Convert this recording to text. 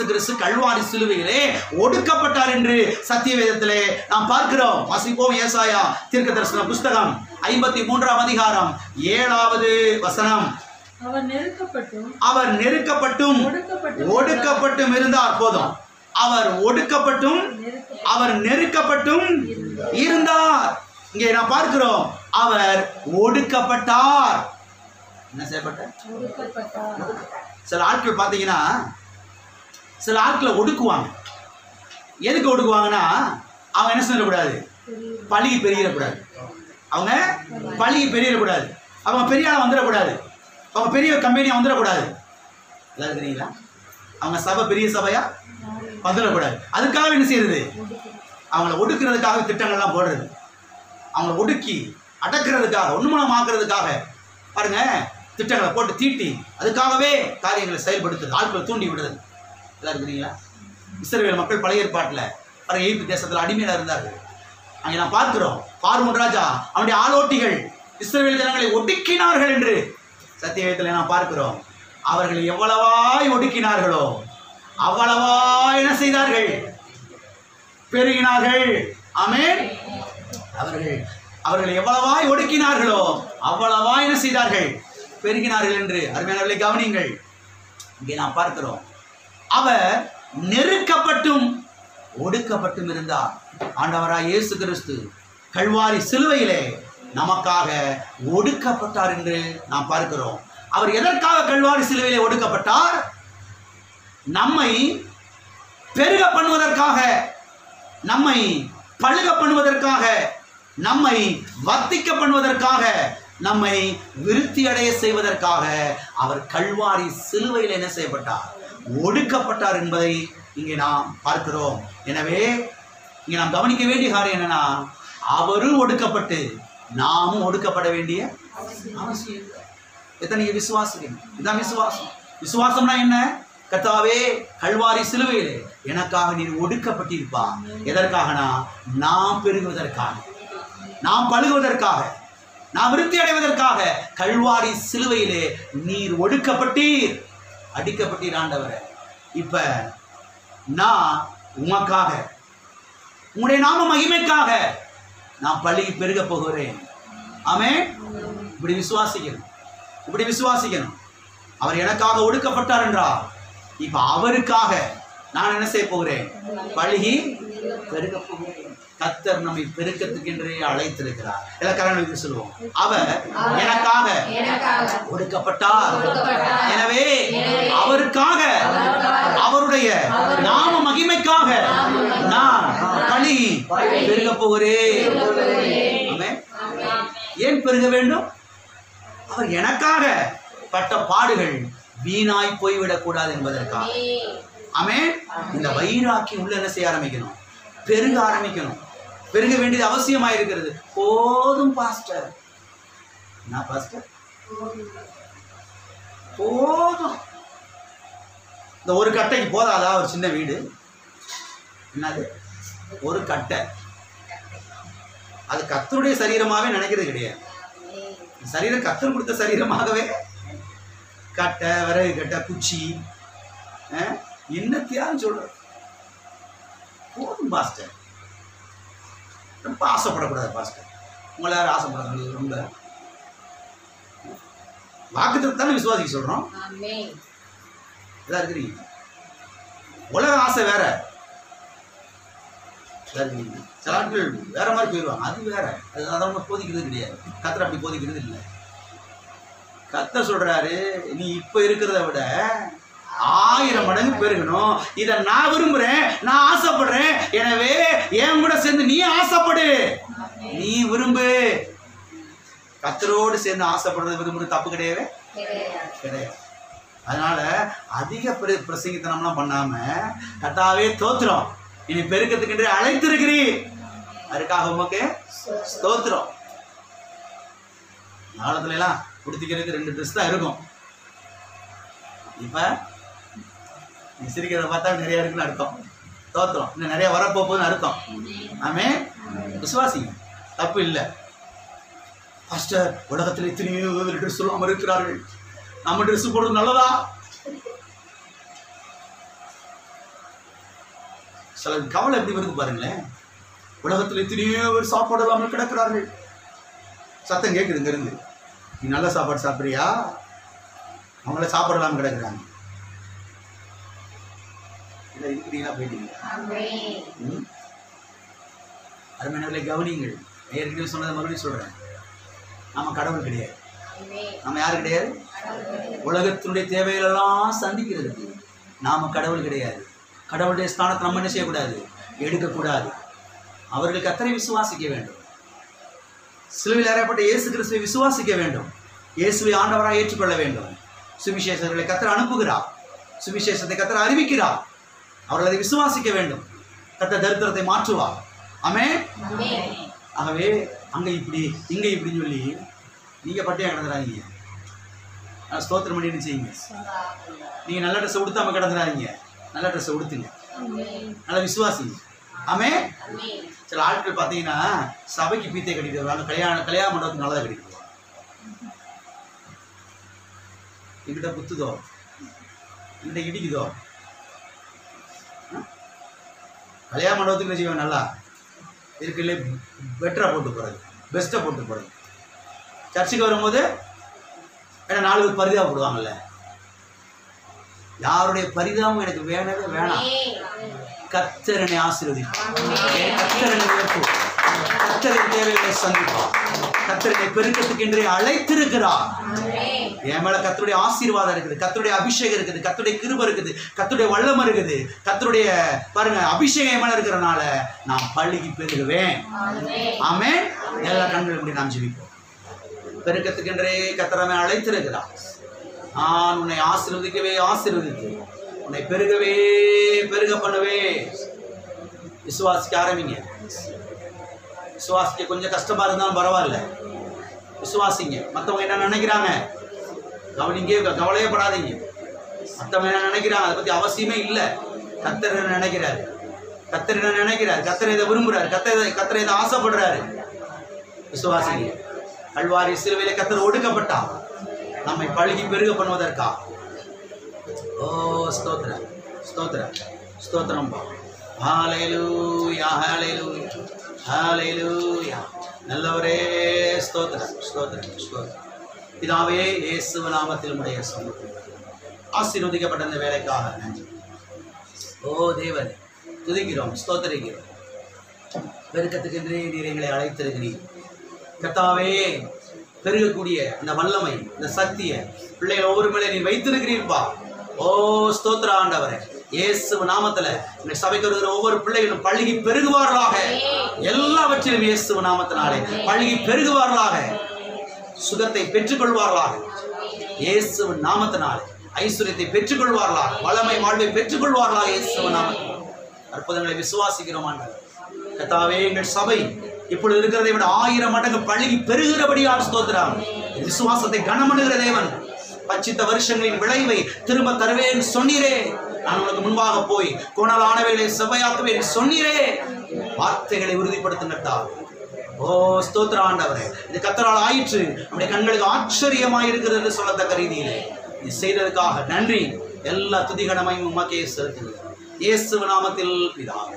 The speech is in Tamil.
கிறிஸ்து கல்வாரி சிலுவையிலே ஒடுக்கப்பட்டார் என்று சத்திய வேதத்திலே நாம் பார்க்கிறோம். வாசிப்போம். ஏசாயா தீர்க்கதரிசன புஸ்தகம் 53ஆம் அதிகாரம் 7வது வசனம். அவர் நெருக்கப்பட்டும் ஒடுக்கப்பட்டும் இருந்தார். போதும். அவர் ஒடுக்கப்பட்டும் அவர் நெருக்கப்பட்டும் இருந்தார். இங்கே நாம் பார்க்கிறோம், அவர் ஒடுக்கப்பட்டார். என்ன செய்யப்பட்டார்? சில ஆட்கள் பார்த்தீங்கன்னா, சில ஆட்களை ஒடுக்குவாங்க. எதுக்கு ஒடுக்குவாங்கன்னா, அவங்க என்ன செய்யக்கூடாது? பழிக்கு பெரியக்கூடாது. அவங்க பழிக்கு பெரியக்கூடாது. அவங்க பெரிய ஆளை வந்துடக்கூடாது. அவங்க பெரிய கம்பெனியாக வந்துடக்கூடாது. எல்லாம் தெரியுங்களா? அவங்க சபை பெரிய சபையா வந்துடக்கூடாது. அதுக்காக என்ன செய்யறது? அவங்கள ஒடுக்கிறதுக்காக திட்டங்கள்லாம் போடுறது. அவங்கள ஒடுக்கி அடக்கிறதுக்காக, உண்மனமாக்குறதுக்காக பாருங்க திட்டங்களை போட்டு தீட்டி அதுக்காகவே காரியங்களை செயல்படுத்துறது, ஆட்களை தூண்டி விடுறது. எல்லாம் இருக்கிறீங்களா? இஸ்ரவேல் மக்கள் பழைய ஏற்பாட்டில் பாருங்க எகிப்து தேசத்தில் அடிமையாக இருந்தார்கள். அங்கே நான் பார்க்கிறோம், பார்வோன் ராஜா அவனுடைய ஆலோட்டிகள் இஸ்ரவேல் ஜனங்களை ஒடுக்கினார்கள் என்று சத்தியவேதத்தில் நான் பார்க்கிறோம். அவர்கள் எவ்வளவாய் ஒடுக்கினார்களோ அவ்வளவா என்ன செய்தார்கள்? பெருகினார்கள். ஆமென். அவர்கள் எவ்வளவாய் ஒடுக்கினார்களோ அவ்வளவா என்ன செய்தார்கள்? பெருகினார்கள் என்று அருமையானவர்களை கவனியுங்கள். இங்கே நாம் பார்க்கிறோம், அவர் நெருக்கப்பட்டும் ஒடுக்கப்பட்டும் இருந்தார். ஆண்டவராய் இயேசு கிறிஸ்து கல்வாரி சிலுவையிலே நமக்காக ஒடுக்கப்பட்டார் என்று நாம் பார்க்கிறோம். அவர் எதற்காக கல்வாரி சிலுவையிலே ஒடுக்கப்பட்டார்? நம்மை பெருக பண்ணுவதற்காக, நம்மை பழுக பண்ணுவதற்காக, நம்மை வர்த்திக்க பண்ணுவதற்காக, நம்மை விருத்தி அடைய செய்வதற்காக அவர் கல்வாரி சிலுவையில் என்ன செய்யப்பட்டார்? ஒடுக்கப்பட்டார் என்பதை இங்கே நாம் பார்க்கிறோம். எனவே இங்கே நாம் கவனிக்க வேண்டிய காரியம் என்னன்னா, அவரும் ஒடுக்கப்பட்டு நாமும் ஒடுக்கப்பட வேண்டிய அவசியம். எத்தனை விசுவாசிக்கணும்? இதுதான் விசுவாசம். விசுவாசம்னா என்ன? கர்த்தாவே கல்வாரி சிலுவையிலே எனக்காக நீர் ஒடுக்கப்பட்டிருப்பா. எதற்காகனா நாம் பெருகுவதற்காக, நாம் பழுகுவதற்காக, நாம் விருத்தி அடைவதற்காக கல்வாரி சிலுவையிலே நீர் ஒடுக்கப்பட்டீர், அடிக்கப்பட்டீர் ஆண்டவரே. இப்ப நான் உமக்காக, உங்களுடைய நாம மகிமைக்காக நான் பழுகி பெருக போகிறேன். ஆமென். இப்படி விசுவாசிக்கணும், இப்படி விசுவாசிக்கணும். அவர் எனக்காக ஒடுக்கப்பட்டார் என்றார். இப்ப அவருக்காக நான் என்ன செய்ய போகிறேன்? பழுகி பெருக போகிறேன். கர்த்தர் நம்மை பெருக்கத்துக்கென்றே அழைத்திருக்கிறார். எல்லாம் கரங்களை சொல்லுவோம். அவர் எனக்காக ஒடுக்கப்பட்டார். எனவே அவருக்காக, அவருடைய நாம மகிமைக்காக நான் பழுகி பெருக போகிறேன். ஏன் பெருக வேண்டும்? அவர் எனக்காக பட்ட பாடுகள் வீணாய் போய்விடக் கூடாது என்பதற்காக. ஆமென். இந்த வைராக்கி உள்ள என்ன செய்ய ஆரம்பிக்கணும்? பெருக ஆரம்பிக்கணும். பெருக வேண்டியது அவசியமாக இருக்கிறது. போதும் பாஸ்டர், என்ன பாஸ்டர், போதும். இந்த ஒரு கட்டைக்கு போதாதா? ஒரு சின்ன வீடு, என்னது ஒரு கட்டை, அது கர்த்தருடைய சரீரமாகவே நினைக்கிறது கிடையாது. சரீரம் கர்த்தர் கொடுத்த சரீரமாகவே கட்டை, விறகு கட்டை, குச்சி, என்னத்தையான்னு சொல்ற. போதும் பாஸ்டர், ரொம்ப ஆசைப்படக்கூடாது பாஸ்டர். உங்களை யாரும் ஆசைப்படாது? ரொம்ப வாக்குத்தத்தம் தானே விசுவாசிக்க சொல்றோம். இதா இருக்கிறீங்க. உலக ஆசை வேற, சில ஆட்கள் வேற மாதிரி போயிடுவாங்க. அது வேற, அது அதை போதிக்கிறது கிடையாது. கர்த்தர் அப்படி போதிக்கிறது இல்லை. கர்த்தர் சொல்றாரு, நீ இப்ப இருக்கிறத விட 1000 மடங்கு பெருகணும். இதை நான் விரும்புறேன், நான் ஆசைப்படுறேன். எனவே என் கூட சேர்ந்து நீ ஆசைப்படு, நீ விரும்பு. கர்த்தரோடு சேர்ந்து ஆசைப்படுறது விரும்புறது தப்பு கிடையவே கிடையாது. அதனால அதிக பிரசங்கித்தனம்லாம் பண்ணாம, கர்த்தாவே தோத்திரம், இனி பெருக்கத்துக்கு அழைத்திருக்கிறீர், அதுக்காக உமக்கு ஸ்தோத்திரம். காலத்துல எல்லாம் குடுத்திக்கிறதுக்கு 2 ட்ரெஸ் தான் இருக்கும். இப்ப நீ சிரிக்கிறத பார்த்தா நிறைய இருக்குன்னு அர்த்தம். தோத்திரம், இன்னும் நிறைய வரப்போகுதுன்னு அர்த்தம். ஆமே, விசுவாசிங்க, தப்பு இல்லை. பாஸ்டர், உலகத்தில் எத்தனையோ ட்ரெஸ் சொல்லாமல் இருக்கிறார்கள், நம்ம ட்ரெஸ் போடுறது நல்லதா? சில கவலை எப்படி வருது பாருங்களேன். உலகத்தில் எத்தனையோ பேர் சாப்பாடு இல்லாமல் கிடக்கிறார்கள். சத்தம் கேட்குது இங்கிருந்து. நீ நல்ல சாப்பாடு சாப்பிட்றியா? அவங்கள சாப்பாடு இல்லாமல் கிடக்குறாங்க. இல்லை இருக்கிறீங்களா போயிட்டீங்க. அருமையானவர்களை கவனியுங்கள். ஏற்கனவே சொன்னதை மறுபடியும் சொல்கிறேன். நம்ம கடவுள் கிடையாது. நம்ம யாரு கிடையாது? உலகத்தினுடைய தேவைகளெல்லாம் சந்திக்கிறதுக்கு நாம கடவுள் கிடையாது. கடவுளுடைய ஸ்தானத்தை நம்ம என்ன செய்யக்கூடாது? எடுக்கக்கூடாது. அவர்களுக்கு அத்தனை விசுவாசிக்க வேண்டும். சிலுவையில் அறையப்பட்ட இயேசு கிறிஸ்துவை விசுவாசிக்க வேண்டும். இயேசுவை ஆண்டவராக ஏற்றுக்கொள்ள வேண்டும். சுவிசேஷர்களை கர்த்தர் அனுப்புகிறார். சுவிசேஷத்தை கர்த்தர் அறிவிக்கிறார். அவர்கள் அதை விசுவாசிக்க வேண்டும். கர்த்தர் தரித்திரத்தை மாற்றுவார். ஆமென். ஆகவே அங்கே இப்படி இங்கே இப்படின்னு சொல்லி நீங்கள் பட்டியாக கிடந்துடாதீங்க. ஸ்தோத்திரம் பண்ணி செய்யுங்க. நீங்கள் நல்ல ட்ரெஸ்ஸை உடுத்தாம கிடந்துடாதீங்க. நல்ல ட்ரெஸ்ஸை உடுத்துங்க. நல்ல விசுவாசிங்க. ஆமென். சில ஆட்கள் பார்த்தீங்கன்னா சபைக்கு பீத்தை கட்டிட்டு வருவாங்க. கல்யாண மண்டபத்துக்கு நல்லதாக கட்டிட்டு வருவாங்க. எங்கிட்ட குத்துதோ, எங்கிட்ட இடிக்குதோ. கல்யாண மண்டபத்துக்கு செய்வேன் நல்லா இருக்குல்ல, பெட்டராக போட்டு போகிறது, பெஸ்ட்டாக போட்டு போகிறது. சர்ச்சுக்கு வரும்போது ஏன்னா 4 பேர் பரிதாபப்படுவாங்கல்ல. யாருடைய பரிதாபம் எனக்கு வேணவே வேணாம். கர்த்தர் என்னை ஆசீர்வதிப்பார். கர்த்தர் என்னை உயர்த்துவார். கர்த்தர் என் தேவைகளை சந்திப்பார். கர்த்தர் என்னை பெருக்கத்துக்கு என்றே அழைத்திருக்கிறார். என் மேல கர்த்தருடைய ஆசீர்வாதம் இருக்குது, கர்த்தருடைய அபிஷேகம் இருக்குது, கர்த்தருடைய கிருபை இருக்குது, கர்த்தருடைய வல்லமை இருக்குது. கர்த்தருடைய பாருங்க அபிஷேகம் மேல இருக்கிறனால நான் பள்ளிக்கு பெருகுவேன். ஆமென். எல்லா கண்களும் இப்படி நாம் ஜெபிப்போம். பெருக்கத்துக்கென்றே கர்த்தரை அழைத்திருக்கிறார். நான் உன்னை ஆசீர்வதிக்கவே ஆசீர்வதித்து உன்னை பெருகவே பெருக பண்ணுவே. விசுவாசிக்க ஆரம்பிங்க. விசுவாசிக்க கொஞ்சம் கஷ்டமா இருந்தாலும் பரவாயில்ல, விசுவாசிங்க. மற்றவங்க என்ன நினைக்கிறாங்க கவனிங்க, கவலையே படாதீங்க. மற்றவங்க என்ன நினைக்கிறாங்க அதை பத்தி அவசியமே இல்லை. கர்த்தர் என்ன நினைக்கிறாரு, கர்த்தர் என்ன நினைக்கிறாரு, கர்த்தர் இதை விரும்புறாரு, கர்த்தர் இதை ஆசைப்படுறாரு. விசுவாசிங்க. கல்வாரி சிலுவையிலே கர்த்தர் ஒடுக்கப்பட்டார் நம்மை பழுகி பெருக பண்ணுவதற்கா. ஓ ஸ்தோத்திரம் ஸ்தோத்திரம் ஸ்தோத்திரம். ஹல்லேலூயா ஹல்லேலூயா ஹல்லேலூயா. நல்லவரே ஸ்தோத்திரம் ஸ்தோத்திரம் ஸ்தோத்திரம். பிதாவே இயேசு நாமத்தில் உடைய சமூகம் ஆசீர்வதிக்கப்பட்ட இந்த வேலைக்காக நன்றி. ஓ தேவனே துதிக்கிறோம், ஸ்தோத்திரிக்கிறோம். பெருக்கத்துக்கென்றே நீர் எங்களை அழைத்திருக்கிறீர். கர்த்தாவே பெருகக்கூடிய அந்த வல்லமை, இந்த சக்தியை பிள்ளைகள் ஒவ்வொரு மேலே நீ வைத்திருக்கிறீர்ப்பா. ஓ ஸ்தோத்திர ஆண்டவரே, இயேசு நாமத்துல இந்த சபைக்கு வருகிற ஒவ்வொரு பிள்ளைகளும் பள்ளிக்கு பெருகுவார்களாக. எல்லாவற்றிலும் இயேசு நாமத்தினாலே பள்ளிக்கு பெருகுவார்களாக. சுகத்தை பெற்றுக்கொள்வார்களாக. இயேசு நாமத்தினாலே ஐஸ்வர்யத்தை பெற்றுக்கொள்வார்களாக. வளமை வாழ்வை பெற்றுக்கொள்வார்களாக. இயேசு நாமத்தினாலே அற்புதங்களை விசுவாசிக்கிறோம் ஆண்டவர். கர்த்தாவே எங்கள் சபை இப்பொழுது இருக்கிறதை விட 1000 மடங்கு பழுகி பெருகிறபடியால் ஸ்தோத்திரம். விசுவாசத்தை கனமணுகிற தேவன், பச்சித்த வருஷங்களின் விளைவை திரும்ப தருவேன் சொன்னீரே. நான் உனக்கு முன்பாக போய் கோணலானவைகளை செவ்வையாக்குவேன் சொன்னீரே. வார்த்தைகளை உறுதிப்படுத்தினட்டா. ஓ ஸ்தோத்திர ஆண்டவரே, இது கர்த்தரால் ஆயிற்று, நம்முடைய கண்களுக்கு ஆச்சரியமாய் இருக்கிறது என்று சொல்லத்தக்க ரீதியிலே நீ செய்ததுக்காக நன்றி. எல்லா துதிகனமையும் உமக்கே செலுத்துகிறேன். இயேசு நாமத்தில் பிதாவே.